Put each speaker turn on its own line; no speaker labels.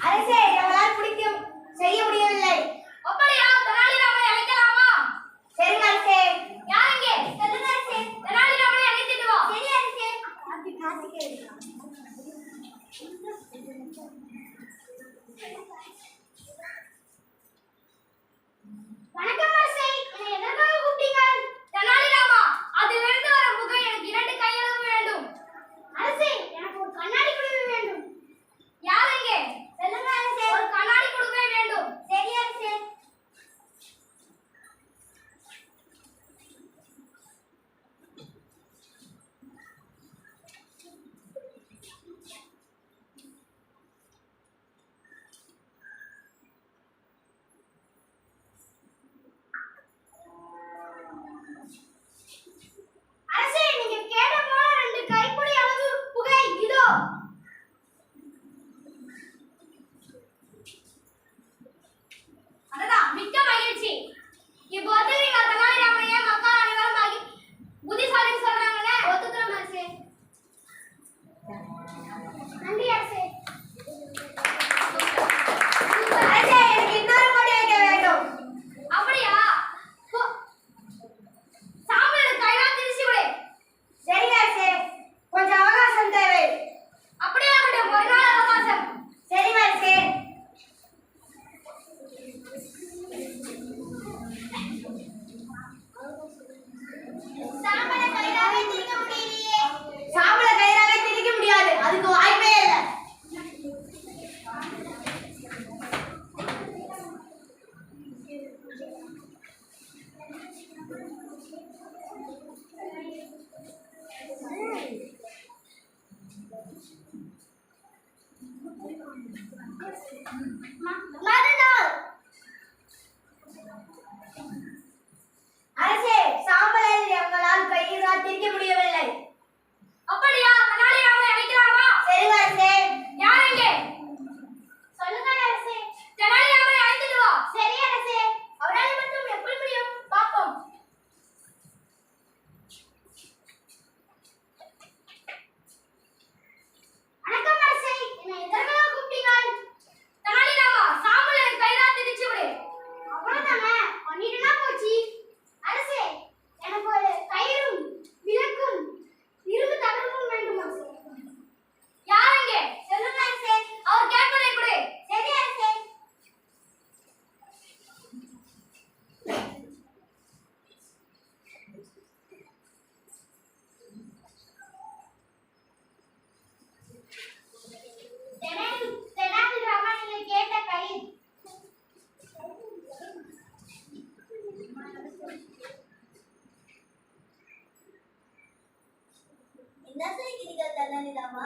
அரசே, நம்மளால் பிடிக்கும் செய்ய முடியவில்லை.
அப்படியா? தெனாலிராமனை அழைக்கலாமா?
சரிங்க அரசே.
யாரெங்கே?
சொல்லுங்க அரசே.
தெனாலிராமனை அழைத்துட்டு வா.
சரி அரசே. வணக்கம் அரசே. என்னை எதற்காக கூப்பிட்டீர்கள்?
தெனாலிராமா, அதிலிருந்து வரும் புகை எனக்கு 2 கையளவு வேண்டும்.
அரசே, எனக்கு ஒரு கண்ணாடி குடுவை வேண்டும்.
யாரெங்கே?
சொல்லுங்க அரசே.
ஒரு கண்ணாடி குடுவை வேண்டும்.
சரி அரசே. அரசே, நீங்க கேட்ட போல 2 கைப்பிடி அளவு புகை இதோ.
அடடா, மிக்க மகிழ்ச்சி. இப்போது நீங்க தெனாலிராமனையே மக்கள் அனைவரும் ஆகி புத்திசாலின்னு சொல்றாங்களே, ஒத்துக்கிறோம் அரசே.
நன்றி அரசே. அரசே, எனக்கு இன்னொரு கோடி வைக்க வேண்டும்.
அப்படியா? சாம்பலுக்கு கையால் திரிச்சு விடு.
சரிங்க அரசே. கொஞ்சம் அவகாசம் தேவை.
அப்படியே ஆகட்டும், ஒரு நாள் அவகாசம்.
சரிங்க அரசே. சாம்பலை கயிறாவே திரிக்க முடியலையே. சாம்பலை கயிறாவே திரிக்க முடியாது. அதுக்கு வாய்ப்பே இல்லை. மறுநாள் அரசே, சாம்பலை எங்களால் கயிறால் திரிக்க முடியவில்லை.
அப்படியா? தெனாலிராமனை அழைக்கலாமா?
சரிங்க அரசே.
யாரெங்கே?
சொல்லுங்க அரசே.
தெனாலிராமனை அழைத்துட்டு வா.
சரி அரசே. அவரால் மட்டும் எப்படி முடியும்? பார்ப்போம். வணக்கம் அரசே. என்னை எதற்காக கூப்பிட்டீர்கள்?
தெனாலிராமா, சாம்பலுக்கு கையால் திரிச்சு விடு.
அவ்வளவுதானே? பண்ணிட்டுனா போச்சு. அரசே, எனக்கு ஒரு கயிறும் விளக்கும் இரும்பு தகரமும் வேண்டும் அரசே.
யாரெங்கே?
சொல்லுங்க அரசே.
அவர் கேட்பதை கொடு.
சரி அரசே. தெனாலிராமன் நீங்கள் கேட்ட கயிறு. என்ன செய்கிறீர்கள் தெனாலிராமா?